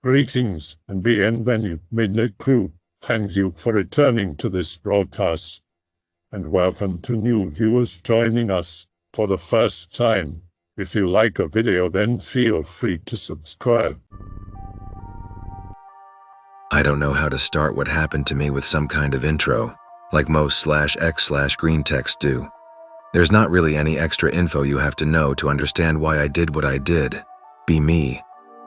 Greetings and bienvenue, Midnight Crew. Thank you for returning to this broadcast. And welcome to new viewers joining us for the first time. If you like a video, then feel free to subscribe. I don't know how to start what happened to me with some kind of intro, like most /x/greentexts do. There's not really any extra info you have to know to understand why I did what I did. Be me.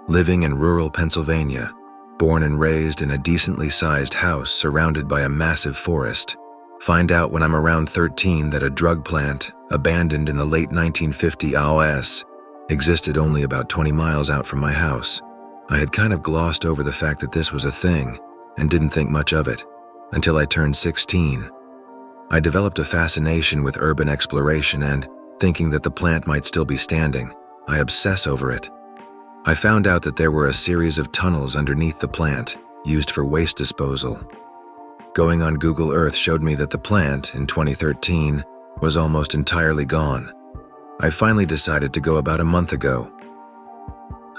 Living in rural Pennsylvania, born and raised in a decently sized house surrounded by a massive forest. Find out when I'm around 13 that a drug plant, abandoned in the late 1950s, existed only about 20 miles out from my house. I had kind of glossed over the fact that this was a thing and didn't think much of it until I turned 16. I developed a fascination with urban exploration and, thinking that the plant might still be standing, I obsess over it. I found out that there were a series of tunnels underneath the plant, used for waste disposal. Going on Google Earth showed me that the plant, in 2013, was almost entirely gone. I finally decided to go about a month ago.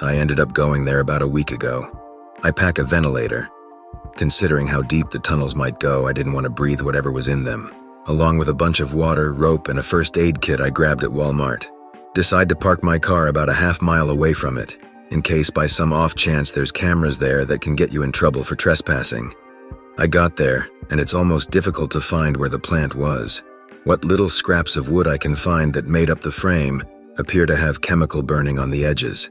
I ended up going there about a week ago. I pack a ventilator. Considering how deep the tunnels might go, I didn't want to breathe whatever was in them. Along with a bunch of water, rope, and a first aid kit I grabbed at Walmart. Decide to park my car about a half-mile away from it, in case by some off chance there's cameras there that can get you in trouble for trespassing. I got there, and it's almost difficult to find where the plant was. What little scraps of wood I can find that made up the frame appear to have chemical burning on the edges.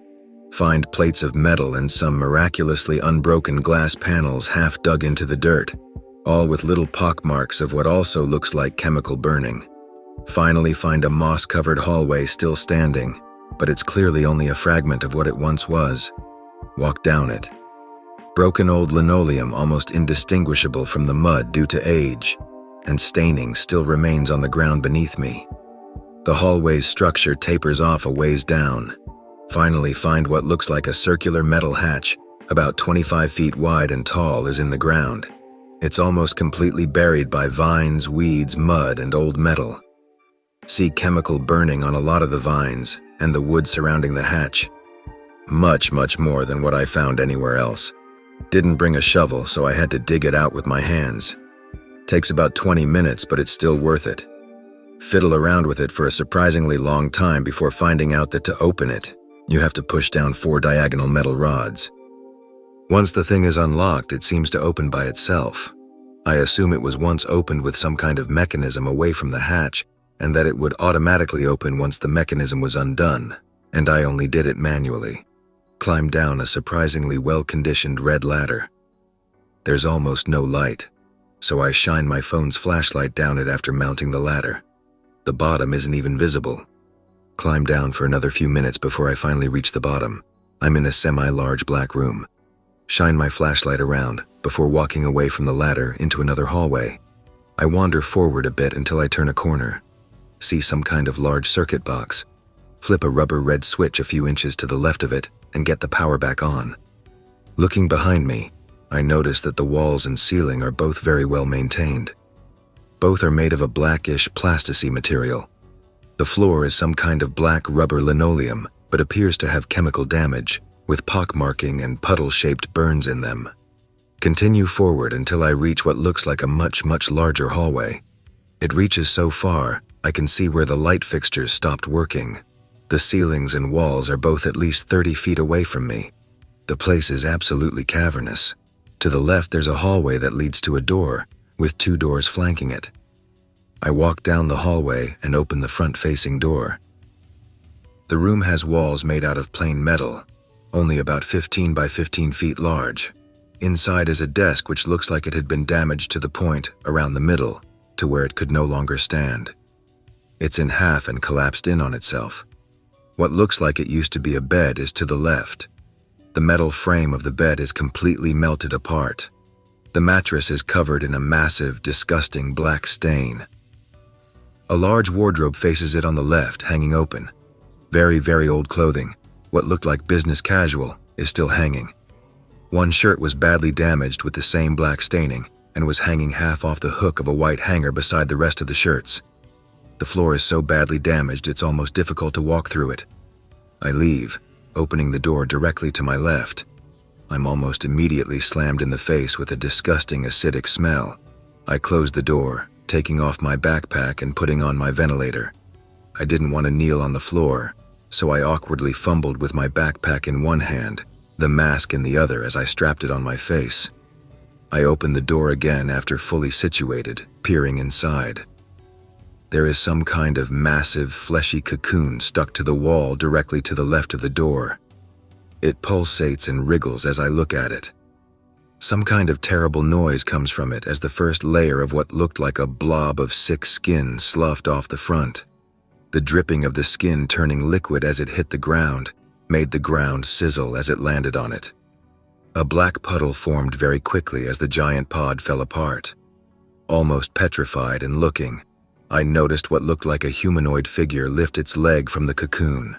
Find plates of metal and some miraculously unbroken glass panels half dug into the dirt, all with little pock marks of what also looks like chemical burning. Finally find a moss-covered hallway still standing, but it's clearly only a fragment of what it once was. Walk down it. Broken old linoleum almost indistinguishable from the mud due to age, and staining still remains on the ground beneath me. The hallway's structure tapers off a ways down. Finally find what looks like a circular metal hatch, about 25 feet wide and tall, is in the ground. It's almost completely buried by vines, weeds, mud, and old metal. See chemical burning on a lot of the vines, and the wood surrounding the hatch. Much more than what I found anywhere else. Didn't bring a shovel, so I had to dig it out with my hands. Takes about 20 minutes, but it's still worth it. Fiddle around with it for a surprisingly long time before finding out that to open it, you have to push down 4 diagonal metal rods. Once the thing is unlocked, it seems to open by itself. I assume it was once opened with some kind of mechanism away from the hatch, and that it would automatically open once the mechanism was undone, and I only did it manually. Climbed down a surprisingly well-conditioned red ladder. There's almost no light, so I shine my phone's flashlight down it after mounting the ladder. The bottom isn't even visible. Climb down for another few minutes before I finally reach the bottom. I'm in a semi-large black room. Shine my flashlight around before walking away from the ladder into another hallway. I wander forward a bit until I turn a corner. See some kind of large circuit box. Flip a rubber red switch a few inches to the left of it and get the power back on. Looking behind me, I notice that the walls and ceiling are both very well maintained. Both are made of a blackish plasticine material. The floor is some kind of black rubber linoleum, but appears to have chemical damage, with pockmarking and puddle-shaped burns in them. Continue forward until I reach what looks like a much larger hallway. It reaches so far, I can see where the light fixtures stopped working. The ceilings and walls are both at least 30 feet away from me. The place is absolutely cavernous. To the left there's a hallway that leads to a door, with 2 doors flanking it. I walk down the hallway and open the front-facing door. The room has walls made out of plain metal, only about 15 by 15 feet large. Inside is a desk which looks like it had been damaged to the point, around the middle, to where it could no longer stand. It's in half and collapsed in on itself. What looks like it used to be a bed is to the left. The metal frame of the bed is completely melted apart. The mattress is covered in a massive, disgusting black stain. A large wardrobe faces it on the left, hanging open. Very old clothing, what looked like business casual, is still hanging. One shirt was badly damaged with the same black staining and was hanging half off the hook of a white hanger beside the rest of the shirts. The floor is so badly damaged it's almost difficult to walk through it. I leave, opening the door directly to my left. I'm almost immediately slammed in the face with a disgusting acidic smell. I closed the door, taking off my backpack and putting on my ventilator. I didn't want to kneel on the floor, so I awkwardly fumbled with my backpack in one hand, the mask in the other as I strapped it on my face. I opened the door again after fully situated, peering inside. There is some kind of massive, fleshy cocoon stuck to the wall directly to the left of the door. It pulsates and wriggles as I look at it. Some kind of terrible noise comes from it as the first layer of what looked like a blob of sick skin sloughed off the front. The dripping of the skin turning liquid as it hit the ground made the ground sizzle as it landed on it. A black puddle formed very quickly as the giant pod fell apart. Almost petrified and looking, I noticed what looked like a humanoid figure lift its leg from the cocoon.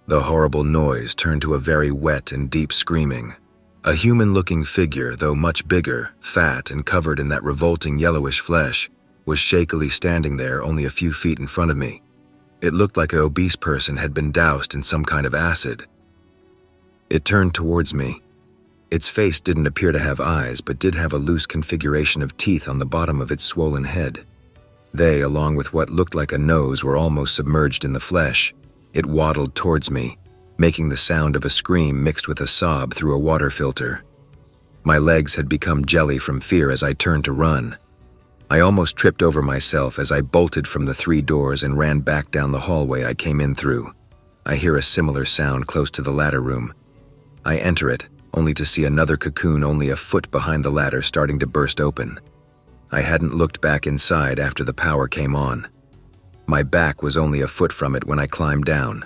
The horrible noise turned to a very wet and deep screaming. A human-looking figure, though much bigger, fat, and covered in that revolting yellowish flesh, was shakily standing there only a few feet in front of me. It looked like an obese person had been doused in some kind of acid. It turned towards me. Its face didn't appear to have eyes, but did have a loose configuration of teeth on the bottom of its swollen head. They, along with what looked like a nose, were almost submerged in the flesh. It waddled towards me, making the sound of a scream mixed with a sob through a water filter. My legs had become jelly from fear as I turned to run. I almost tripped over myself as I bolted from the 3 doors and ran back down the hallway I came in through. I hear a similar sound close to the ladder room. I enter it, only to see another cocoon only a foot behind the ladder starting to burst open. I hadn't looked back inside after the power came on. My back was only a foot from it when I climbed down.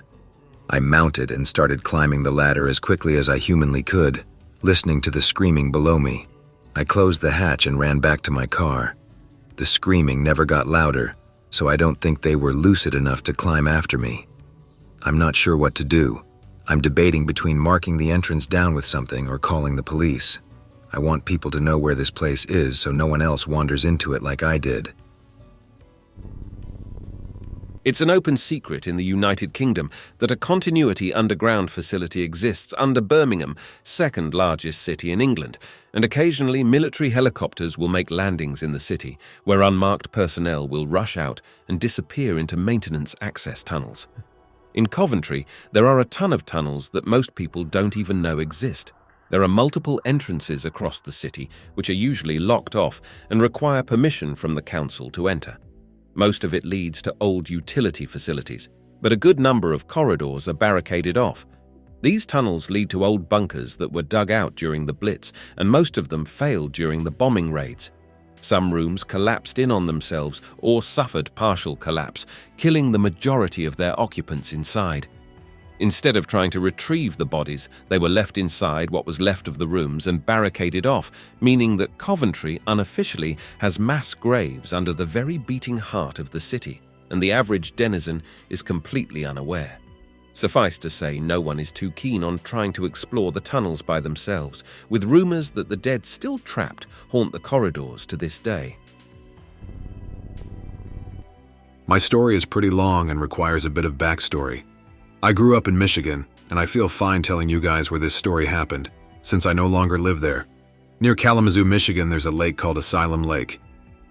I mounted and started climbing the ladder as quickly as I humanly could, listening to the screaming below me. I closed the hatch and ran back to my car. The screaming never got louder, so I don't think they were lucid enough to climb after me. I'm not sure what to do. I'm debating between marking the entrance down with something or calling the police. I want people to know where this place is so no one else wanders into it like I did. It's an open secret in the United Kingdom that a continuity underground facility exists under Birmingham, second largest city in England, and occasionally military helicopters will make landings in the city, where unmarked personnel will rush out and disappear into maintenance access tunnels. In Coventry, there are a ton of tunnels that most people don't even know exist. There are multiple entrances across the city, which are usually locked off and require permission from the council to enter. Most of it leads to old utility facilities, but a good number of corridors are barricaded off. These tunnels lead to old bunkers that were dug out during the Blitz, and most of them failed during the bombing raids. Some rooms collapsed in on themselves or suffered partial collapse, killing the majority of their occupants inside. Instead of trying to retrieve the bodies, they were left inside what was left of the rooms and barricaded off, meaning that Coventry unofficially has mass graves under the very beating heart of the city, and the average denizen is completely unaware. Suffice to say, no one is too keen on trying to explore the tunnels by themselves, with rumors that the dead still trapped haunt the corridors to this day. My story is pretty long and requires a bit of backstory. I grew up in Michigan, and I feel fine telling you guys where this story happened, since I no longer live there. Near Kalamazoo, Michigan, there's a lake called Asylum Lake.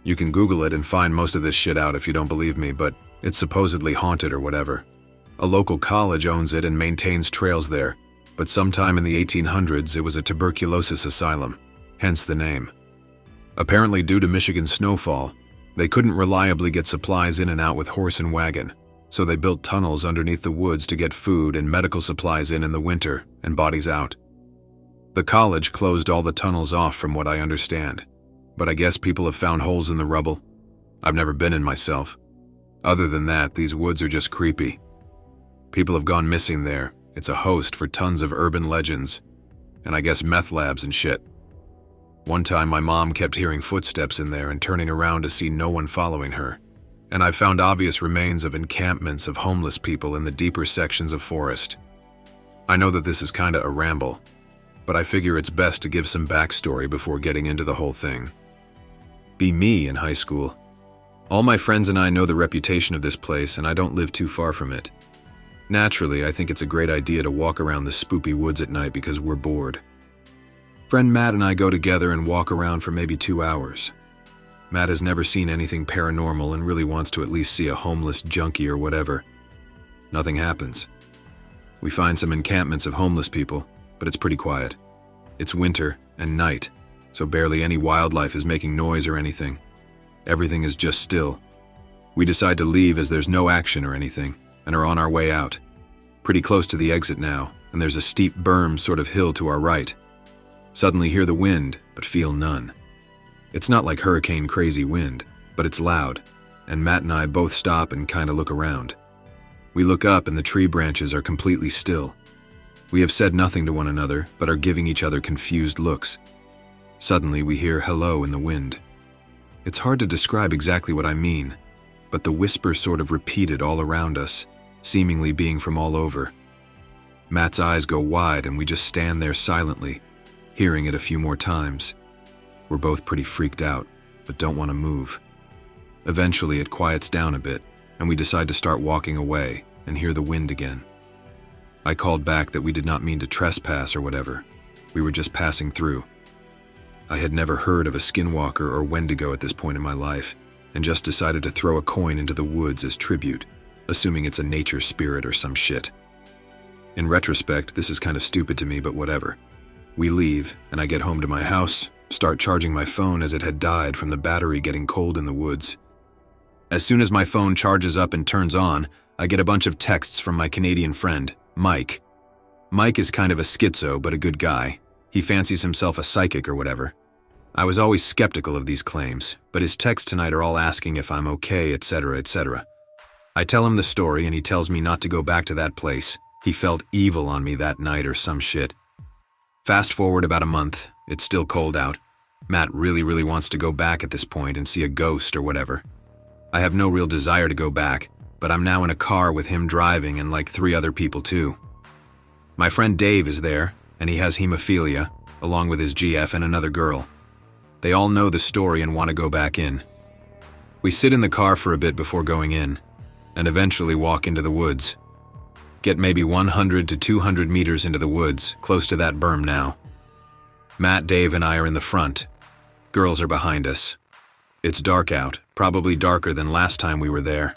You can Google it and find most of this shit out if you don't believe me, but it's supposedly haunted or whatever. A local college owns it and maintains trails there, but sometime in the 1800s it was a tuberculosis asylum, hence the name. Apparently due to Michigan's snowfall, they couldn't reliably get supplies in and out with horse and wagon, so they built tunnels underneath the woods to get food and medical supplies in the winter and bodies out. The college closed all the tunnels off from what I understand, but I guess people have found holes in the rubble. I've never been in myself. Other than that, these woods are just creepy. People have gone missing there. It's a host for tons of urban legends, and I guess meth labs and shit. One time my mom kept hearing footsteps in there and turning around to see no one following her. And I found obvious remains of encampments of homeless people in the deeper sections of forest. I know that this is kinda a ramble, but I figure it's best to give some backstory before getting into the whole thing. Be me in high school. All my friends and I know the reputation of this place, and I don't live too far from it. Naturally, I think it's a great idea to walk around the spoopy woods at night because we're bored. Friend Matt and I go together and walk around for maybe 2 hours. Matt has never seen anything paranormal and really wants to at least see a homeless junkie or whatever. Nothing happens. We find some encampments of homeless people, but it's pretty quiet. It's winter and night, so barely any wildlife is making noise or anything. Everything is just still. We decide to leave as there's no action or anything, and are on our way out. Pretty close to the exit now, and there's a steep berm sort of hill to our right. Suddenly hear the wind, but feel none. It's not like hurricane-crazy wind, but it's loud, and Matt and I both stop and kinda look around. We look up and the tree branches are completely still. We have said nothing to one another, but are giving each other confused looks. Suddenly we hear hello in the wind. It's hard to describe exactly what I mean, but the whisper sort of repeated all around us, seemingly being from all over. Matt's eyes go wide and we just stand there silently, hearing it a few more times. We're both pretty freaked out, but don't want to move. Eventually it quiets down a bit, and we decide to start walking away and hear the wind again. I called back that we did not mean to trespass or whatever. We were just passing through. I had never heard of a skinwalker or wendigo at this point in my life, and just decided to throw a coin into the woods as tribute, assuming it's a nature spirit or some shit. In retrospect, this is kind of stupid to me, but whatever. We leave, and I get home to my house, start charging my phone as it had died from the battery getting cold in the woods. As soon as my phone charges up and turns on, I get a bunch of texts from my Canadian friend, Mike. Mike is kind of a schizo, but a good guy. He fancies himself a psychic or whatever. I was always skeptical of these claims, but his texts tonight are all asking if I'm okay, etc., etc. I tell him the story and he tells me not to go back to that place. He felt evil on me that night or some shit. Fast forward about a month, it's still cold out. Matt really wants to go back at this point and see a ghost or whatever. I have no real desire to go back, but I'm now in a car with him driving and like 3 other people too. My friend Dave is there, and he has hemophilia, along with his GF and another girl. They all know the story and want to go back in. We sit in the car for a bit before going in, and eventually walk into the woods. Get maybe 100 to 200 meters into the woods, close to that berm now. Matt, Dave, and I are in the front. Girls are behind us. It's dark out, probably darker than last time we were there.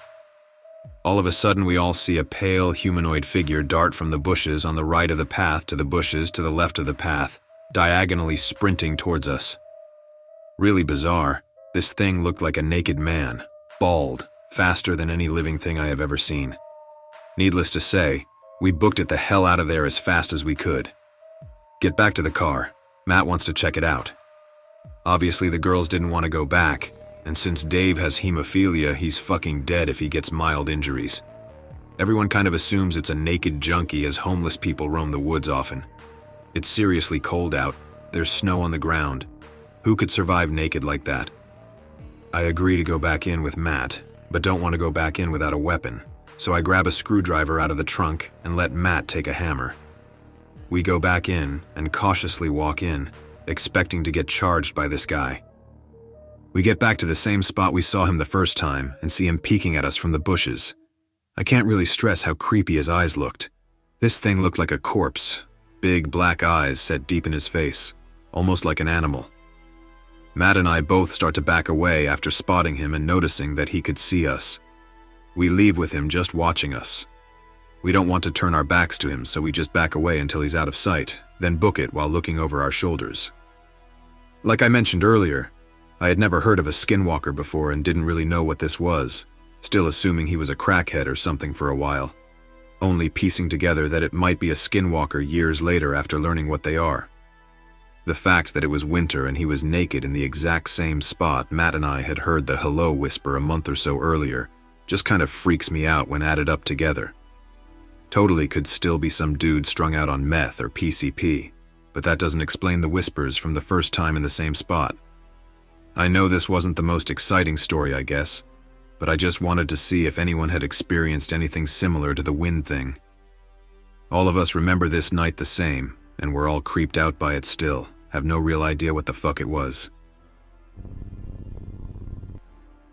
All of a sudden we all see a pale humanoid figure dart from the bushes on the right of the path to the bushes to the left of the path, diagonally sprinting towards us. Really bizarre, this thing looked like a naked man, bald, faster than any living thing I have ever seen. Needless to say, we booked it the hell out of there as fast as we could. Get back to the car. Matt wants to check it out. Obviously the girls didn't want to go back, and since Dave has hemophilia, he's fucking dead if he gets mild injuries. Everyone kind of assumes it's a naked junkie as homeless people roam the woods often. It's seriously cold out, there's snow on the ground. Who could survive naked like that? I agree to go back in with Matt, but don't want to go back in without a weapon, so I grab a screwdriver out of the trunk and let Matt take a hammer. We go back in and cautiously walk in, expecting to get charged by this guy. We get back to the same spot we saw him the first time and see him peeking at us from the bushes. I can't really stress how creepy his eyes looked. This thing looked like a corpse, big black eyes set deep in his face, almost like an animal. Matt and I both start to back away after spotting him and noticing that he could see us. We leave with him just watching us. We don't want to turn our backs to him, so we just back away until he's out of sight, then book it while looking over our shoulders. Like I mentioned earlier, I had never heard of a skinwalker before and didn't really know what this was, still assuming he was a crackhead or something for a while, only piecing together that it might be a skinwalker years later after learning what they are. The fact that it was winter and he was naked in the exact same spot Matt and I had heard the hello whisper a month or so earlier just kind of freaks me out when added up together. Totally could still be some dude strung out on meth or PCP, but that doesn't explain the whispers from the first time in the same spot. I know this wasn't the most exciting story, I guess, but I just wanted to see if anyone had experienced anything similar to the wind thing. All of us remember this night the same, and we're all creeped out by it still, have no real idea what the fuck it was.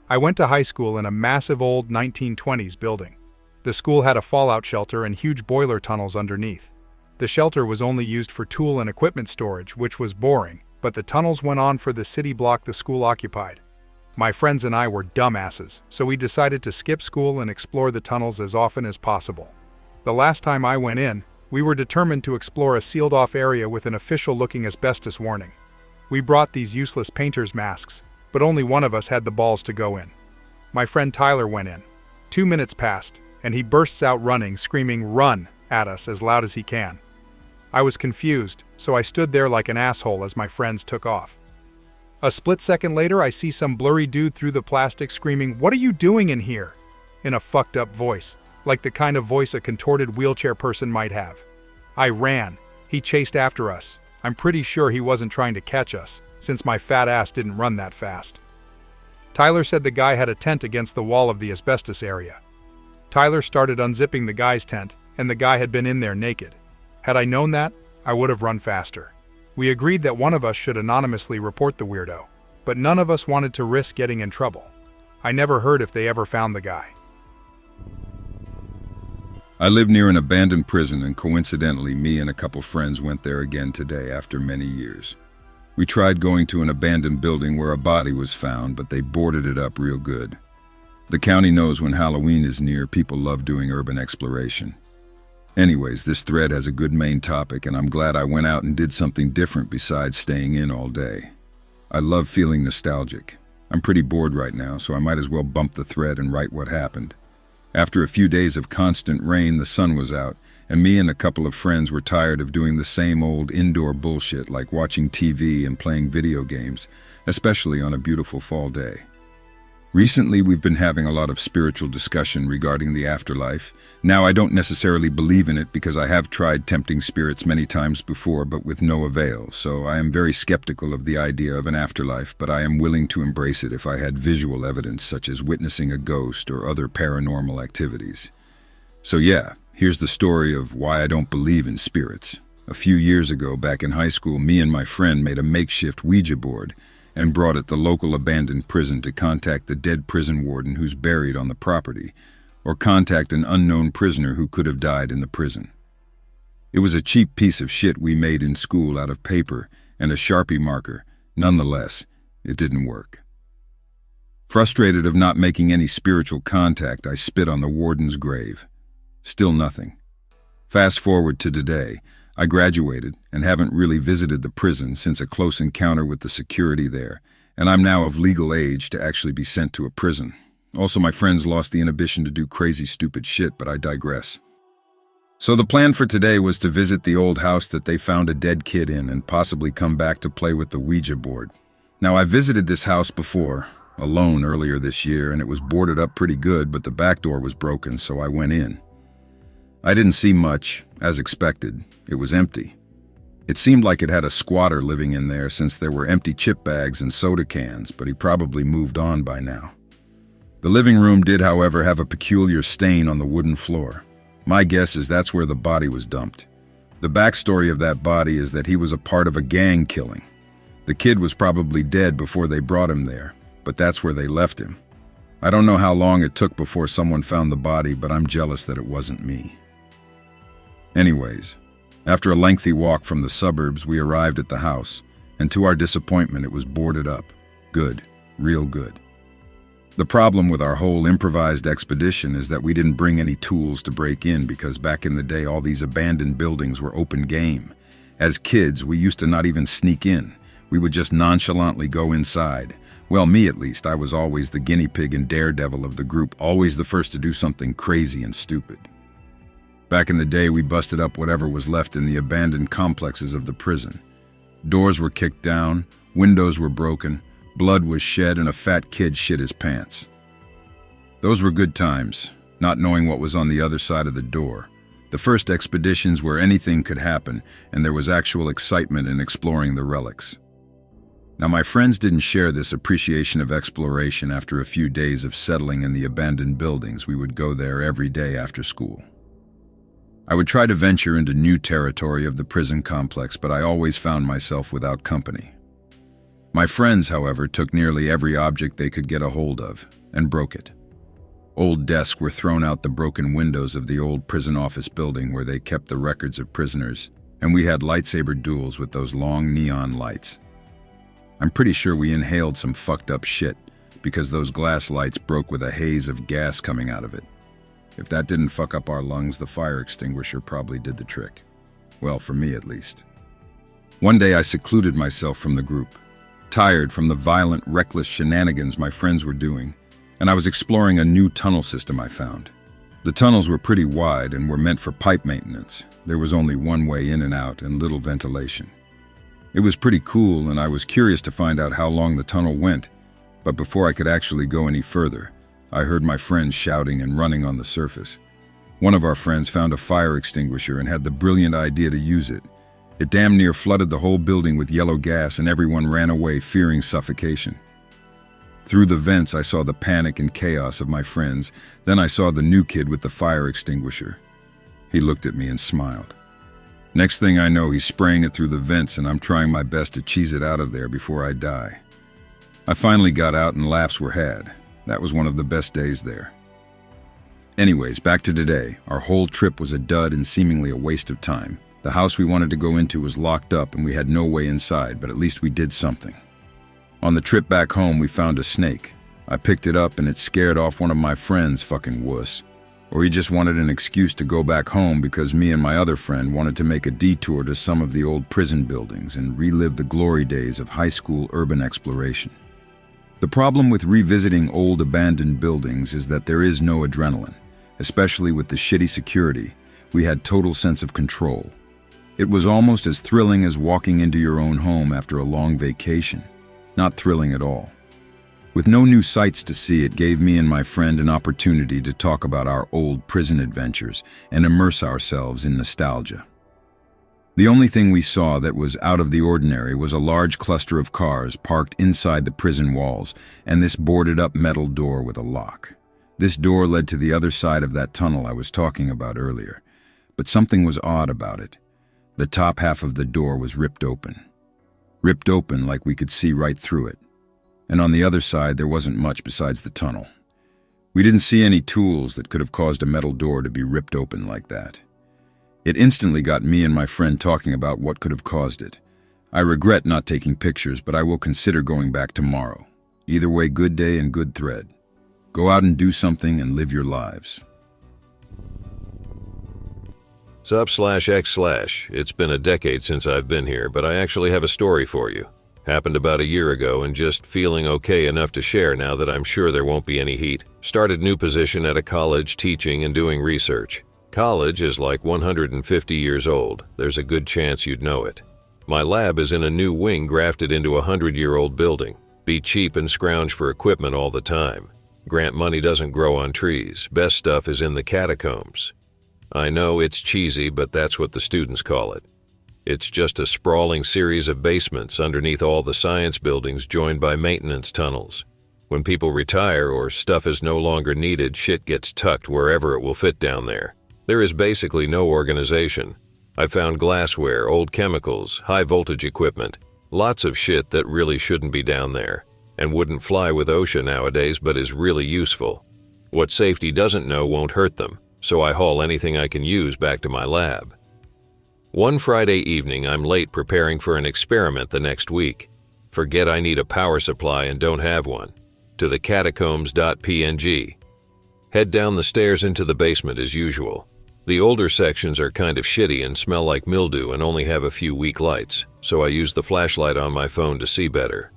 I went to high school in a massive old 1920s building. The school had a fallout shelter and huge boiler tunnels underneath. The shelter was only used for tool and equipment storage, which was boring, but the tunnels went on for the city block the school occupied. My friends and I were dumbasses, so we decided to skip school and explore the tunnels as often as possible. The last time I went in, we were determined to explore a sealed-off area with an official-looking asbestos warning. We brought these useless painter's masks, but only one of us had the balls to go in. My friend Tyler went in. 2 minutes passed, and he bursts out running, screaming "Run!" at us as loud as he can. I was confused, so I stood there like an asshole as my friends took off. A split second later, I see some blurry dude through the plastic screaming, "What are you doing in here?" in a fucked up voice, like the kind of voice a contorted wheelchair person might have. I ran. He chased after us. I'm pretty sure he wasn't trying to catch us, since my fat ass didn't run that fast. Tyler said the guy had a tent against the wall of the asbestos area. Tyler started unzipping the guy's tent, and the guy had been in there naked. Had I known that, I would have run faster. We agreed that one of us should anonymously report the weirdo, but none of us wanted to risk getting in trouble. I never heard if they ever found the guy. I live near an abandoned prison, and coincidentally, me and a couple friends went there again today after many years. We tried going to an abandoned building where a body was found, but they boarded it up real good. The county knows when Halloween is near, people love doing urban exploration. Anyways, this thread has a good main topic, and I'm glad I went out and did something different besides staying in all day. I love feeling nostalgic. I'm pretty bored right now, so I might as well bump the thread and write what happened. After a few days of constant rain, the sun was out, and me and a couple of friends were tired of doing the same old indoor bullshit like watching TV and playing video games, especially on a beautiful fall day. Recently, we've been having a lot of spiritual discussion regarding the afterlife. Now, I don't necessarily believe in it because I have tried tempting spirits many times before, but with no avail, so I am very skeptical of the idea of an afterlife, but I am willing to embrace it if I had visual evidence such as witnessing a ghost or other paranormal activities. So yeah, here's the story of why I don't believe in spirits. A few years ago, back in high school, me and my friend made a makeshift Ouija board and brought it to the local abandoned prison to contact the dead prison warden who's buried on the property, or contact an unknown prisoner who could have died in the prison. It was a cheap piece of shit we made in school out of paper and a Sharpie marker. Nonetheless, it didn't work. Frustrated of not making any spiritual contact, I spit on the warden's grave. Still nothing. Fast forward to today. I graduated and haven't really visited the prison since a close encounter with the security there, and I'm now of legal age to actually be sent to a prison. Also, my friends lost the inhibition to do crazy, stupid shit, but I digress. So the plan for today was to visit the old house that they found a dead kid in and possibly come back to play with the Ouija board. Now, I visited this house before, alone earlier this year, and it was boarded up pretty good, but the back door was broken, so I went in. I didn't see much, as expected. It was empty. It seemed like it had a squatter living in there since there were empty chip bags and soda cans, but he probably moved on by now. The living room did, however, have a peculiar stain on the wooden floor. My guess is that's where the body was dumped. The backstory of that body is that he was a part of a gang killing. The kid was probably dead before they brought him there, but that's where they left him. I don't know how long it took before someone found the body, but I'm jealous that it wasn't me. Anyways, after a lengthy walk from the suburbs, we arrived at the house, and to our disappointment, it was boarded up. Good, real good. The problem with our whole improvised expedition is that we didn't bring any tools to break in because back in the day, all these abandoned buildings were open game. As kids, we used to not even sneak in. We would just nonchalantly go inside. Well, me at least, I was always the guinea pig and daredevil of the group, always the first to do something crazy and stupid. Back in the day, we busted up whatever was left in the abandoned complexes of the prison. Doors were kicked down, windows were broken, blood was shed, and a fat kid shit his pants. Those were good times, not knowing what was on the other side of the door. The first expeditions where anything could happen, and there was actual excitement in exploring the relics. Now, my friends didn't share this appreciation of exploration after a few days of settling in the abandoned buildings. We would go there every day after school. I would try to venture into new territory of the prison complex, but I always found myself without company. My friends, however, took nearly every object they could get a hold of and broke it. Old desks were thrown out the broken windows of the old prison office building where they kept the records of prisoners, and we had lightsaber duels with those long neon lights. I'm pretty sure we inhaled some fucked up shit, because those glass lights broke with a haze of gas coming out of it. If that didn't fuck up our lungs, the fire extinguisher probably did the trick. Well, for me at least. One day I secluded myself from the group, tired from the violent, reckless shenanigans my friends were doing, and I was exploring a new tunnel system I found. The tunnels were pretty wide and were meant for pipe maintenance. There was only one way in and out and little ventilation. It was pretty cool, and I was curious to find out how long the tunnel went, but before I could actually go any further, I heard my friends shouting and running on the surface. One of our friends found a fire extinguisher and had the brilliant idea to use it. It damn near flooded the whole building with yellow gas, and everyone ran away fearing suffocation. Through the vents, I saw the panic and chaos of my friends. Then I saw the new kid with the fire extinguisher. He looked at me and smiled. Next thing I know, he's spraying it through the vents, and I'm trying my best to cheese it out of there before I die. I finally got out and laughs were had. That was one of the best days there. Anyways, back to today. Our whole trip was a dud and seemingly a waste of time. The house we wanted to go into was locked up and we had no way inside, but at least we did something. On the trip back home, we found a snake. I picked it up and it scared off one of my friends, fucking wuss. Or he just wanted an excuse to go back home because me and my other friend wanted to make a detour to some of the old prison buildings and relive the glory days of high school urban exploration. The problem with revisiting old abandoned buildings is that there is no adrenaline, especially with the shitty security. We had total sense of control. It was almost as thrilling as walking into your own home after a long vacation. Not thrilling at all. With no new sights to see, it gave me and my friend an opportunity to talk about our old prison adventures and immerse ourselves in nostalgia. The only thing we saw that was out of the ordinary was a large cluster of cars parked inside the prison walls and this boarded-up metal door with a lock. This door led to the other side of that tunnel I was talking about earlier, but something was odd about it. The top half of the door was ripped open. Ripped open like we could see right through it. And on the other side, there wasn't much besides the tunnel. We didn't see any tools that could have caused a metal door to be ripped open like that. It instantly got me and my friend talking about what could have caused it. I regret not taking pictures, but I will consider going back tomorrow. Either way, good day and good thread. Go out and do something and live your lives. Sub/X/. It's been a decade since I've been here, but I actually have a story for you. Happened about a year ago and just feeling okay enough to share now that I'm sure there won't be any heat. Started new position at a college teaching and doing research. College is like 150 years old. There's a good chance you'd know it. My lab is in a new wing grafted into a 100-year-old building. Be cheap and scrounge for equipment all the time. Grant money doesn't grow on trees. Best stuff is in the catacombs. I know it's cheesy, but that's what the students call it. It's just a sprawling series of basements underneath all the science buildings joined by maintenance tunnels. When people retire or stuff is no longer needed, shit gets tucked wherever it will fit down there. There is basically no organization. I found glassware, old chemicals, high-voltage equipment, lots of shit that really shouldn't be down there and wouldn't fly with OSHA nowadays but is really useful. What safety doesn't know won't hurt them, so I haul anything I can use back to my lab. One Friday evening, I'm late preparing for an experiment the next week. Forget I need a power supply and don't have one. To the catacombs.png. Head down the stairs into the basement as usual. The older sections are kind of shitty and smell like mildew and only have a few weak lights, so I use the flashlight on my phone to see better.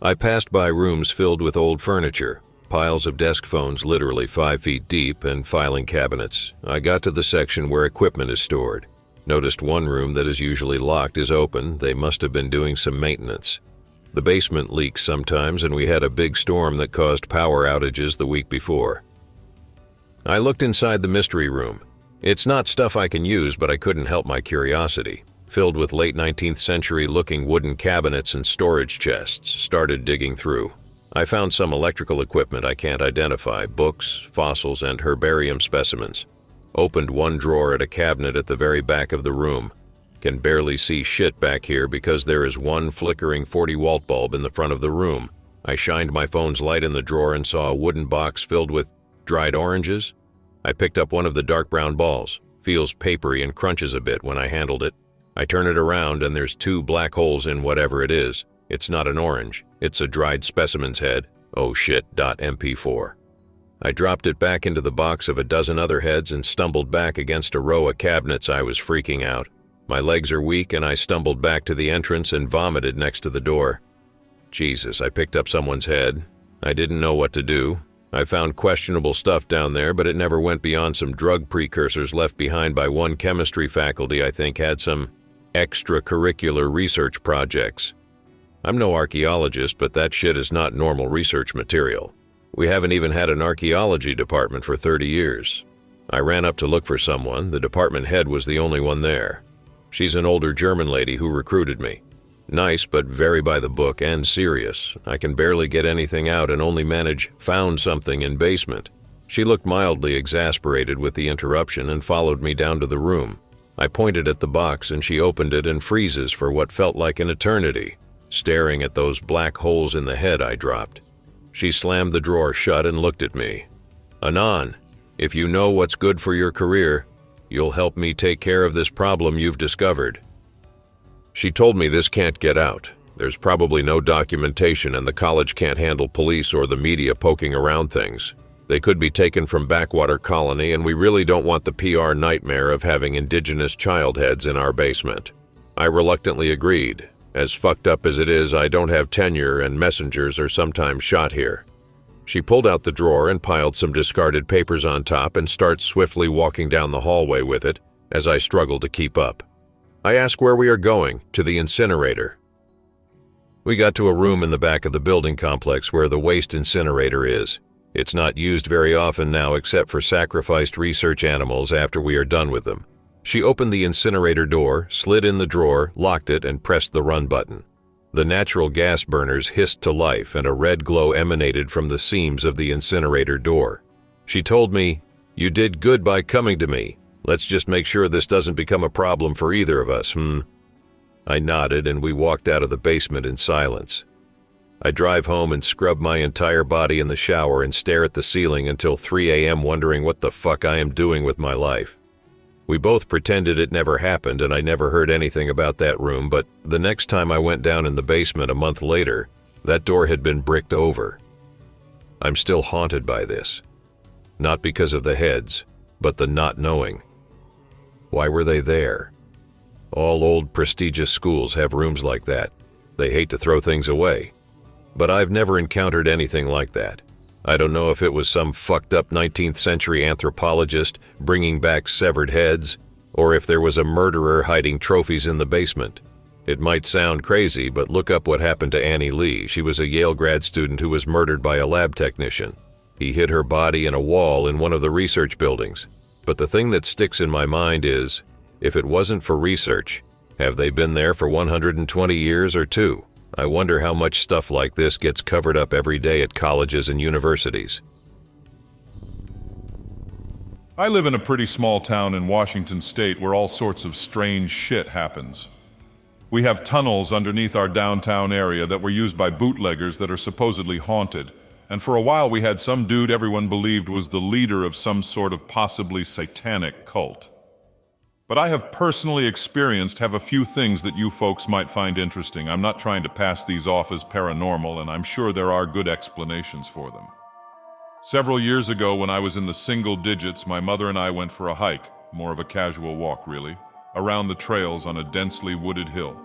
I passed by rooms filled with old furniture, piles of desk phones literally 5 feet deep, and filing cabinets. I got to the section where equipment is stored. Noticed one room that is usually locked is open. They must have been doing some maintenance. The basement leaks sometimes, and we had a big storm that caused power outages the week before. I looked inside the mystery room. It's not stuff I can use, but I couldn't help my curiosity. Filled with late 19th century looking wooden cabinets and storage chests, started digging through. I found some electrical equipment I can't identify, books, fossils, and herbarium specimens. Opened one drawer at a cabinet at the very back of the room. Can barely see shit back here because there is one flickering 40-watt bulb in the front of the room. I shined my phone's light in the drawer and saw a wooden box filled with Dried oranges? I picked up one of the dark brown balls. Feels papery and crunches a bit when I handled it. I turn it around and there's 2 black holes in whatever it is. It's not an orange. It's a dried specimen's head. Oh shit, .mp4. I dropped it back into the box of a dozen other heads and stumbled back against a row of cabinets. I was freaking out. My legs are weak and I stumbled back to the entrance and vomited next to the door. Jesus, I picked up someone's head. I didn't know what to do. I found questionable stuff down there, but it never went beyond some drug precursors left behind by one chemistry faculty I think had some extracurricular research projects. I'm no archaeologist, but that shit is not normal research material. We haven't even had an archaeology department for 30 years. I ran up to look for someone. The department head was the only one there. She's an older German lady who recruited me. Nice, but very by the book and serious. I can barely get anything out and only manage found something in basement. She looked mildly exasperated with the interruption and followed me down to the room. I pointed at the box and she opened it and freezes for what felt like an eternity, staring at those black holes in the head I dropped. She slammed the drawer shut and looked at me. "Anon, if you know what's good for your career, you'll help me take care of this problem you've discovered." She told me this can't get out. There's probably no documentation and the college can't handle police or the media poking around things. They could be taken from backwater colony and we really don't want the PR nightmare of having indigenous child heads in our basement. I reluctantly agreed. As fucked up as it is, I don't have tenure and messengers are sometimes shot here. She pulled out the drawer and piled some discarded papers on top and starts swiftly walking down the hallway with it as I struggle to keep up. I ask where we are going, to the incinerator. We got to a room in the back of the building complex where the waste incinerator is. It's not used very often now except for sacrificed research animals after we are done with them. She opened the incinerator door, slid in the drawer, locked it, and pressed the run button. The natural gas burners hissed to life and a red glow emanated from the seams of the incinerator door. She told me, "You did good by coming to me. Let's just make sure this doesn't become a problem for either of us, I nodded and we walked out of the basement in silence. I drive home and scrub my entire body in the shower and stare at the ceiling until 3 a.m. wondering what the fuck I am doing with my life. We both pretended it never happened and I never heard anything about that room, but the next time I went down in the basement a month later, that door had been bricked over. I'm still haunted by this. Not because of the heads, but the not knowing. Why were they there? All old prestigious schools have rooms like that. They hate to throw things away. But I've never encountered anything like that. I don't know if it was some fucked up 19th century anthropologist bringing back severed heads, or if there was a murderer hiding trophies in the basement. It might sound crazy, but look up what happened to Annie Lee. She was a Yale grad student who was murdered by a lab technician. He hid her body in a wall in one of the research buildings. But the thing that sticks in my mind is, if it wasn't for research, have they been there for 120 years or two? I wonder how much stuff like this gets covered up every day at colleges and universities. I live in a pretty small town in Washington state where all sorts of strange shit happens. We have tunnels underneath our downtown area that were used by bootleggers that are supposedly haunted. And for a while we had some dude everyone believed was the leader of some sort of possibly satanic cult. But I have personally experienced a few things that you folks might find interesting. I'm not trying to pass these off as paranormal, and I'm sure there are good explanations for them. Several years ago when I was in the single digits, my mother and I went for a hike, more of a casual walk really, around the trails on a densely wooded hill.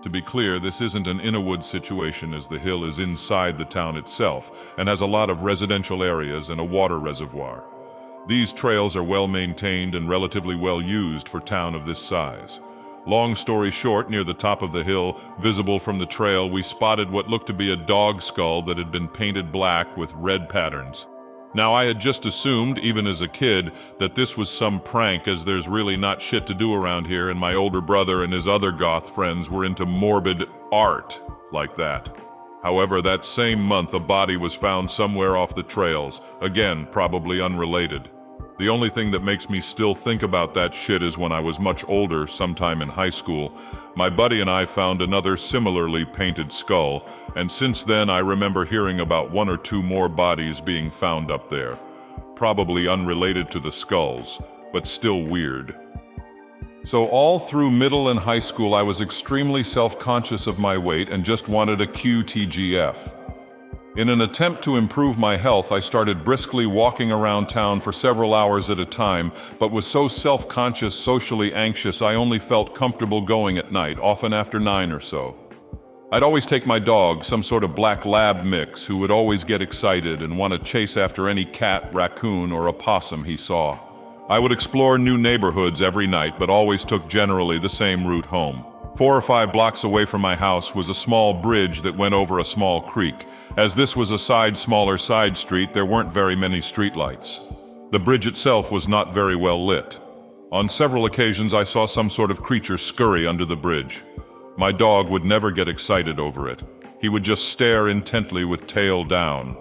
To be clear, this isn't an in-a-wood situation as the hill is inside the town itself and has a lot of residential areas and a water reservoir. These trails are well maintained and relatively well used for a town of this size. Long story short, near the top of the hill, visible from the trail, we spotted what looked to be a dog skull that had been painted black with red patterns. Now, I had just assumed, even as a kid, that this was some prank as there's really not shit to do around here and my older brother and his other goth friends were into morbid art like that. However, that same month a body was found somewhere off the trails, again, probably unrelated. The only thing that makes me still think about that shit is when I was much older, sometime in high school, my buddy and I found another similarly painted skull, and since then I remember hearing about 1 or 2 more bodies being found up there. probably unrelated to the skulls, but still weird. So all through middle and high school I was extremely self-conscious of my weight and just wanted a QTGF. In an attempt to improve my health, I started briskly walking around town for several hours at a time, but was so self-conscious, socially anxious, I only felt comfortable going at night, often after 9 or so. I'd always take my dog, some sort of black lab mix, who would always get excited and want to chase after any cat, raccoon, or opossum he saw. I would explore new neighborhoods every night, but always took generally the same route home. 4 or 5 blocks away from my house was a small bridge that went over a small creek. As this was a smaller side street, there weren't very many streetlights. The bridge itself was not very well lit. On several occasions I saw some sort of creature scurry under the bridge. My dog would never get excited over it. He would just stare intently with tail down.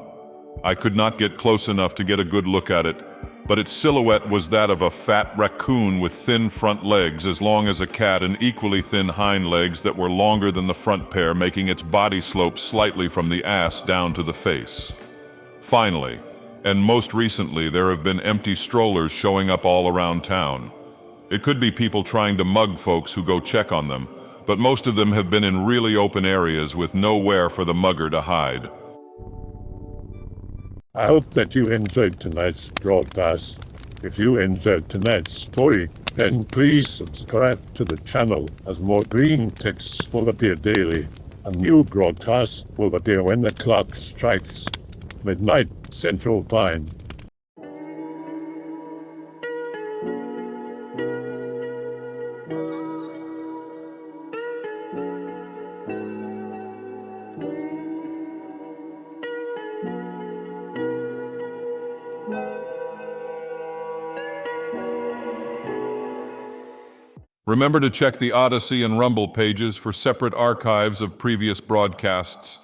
I could not get close enough to get a good look at it, but its silhouette was that of a fat raccoon with thin front legs as long as a cat and equally thin hind legs that were longer than the front pair, making its body slope slightly from the ass down to the face. Finally, and most recently, there have been empty strollers showing up all around town. It could be people trying to mug folks who go check on them, but most of them have been in really open areas with nowhere for the mugger to hide. I hope that you enjoyed tonight's broadcast. If you enjoyed tonight's story, then please subscribe to the channel, as more green texts will appear daily. A new broadcast will appear when the clock strikes midnight Central Time. Remember to check the Odyssey and Rumble pages for separate archives of previous broadcasts.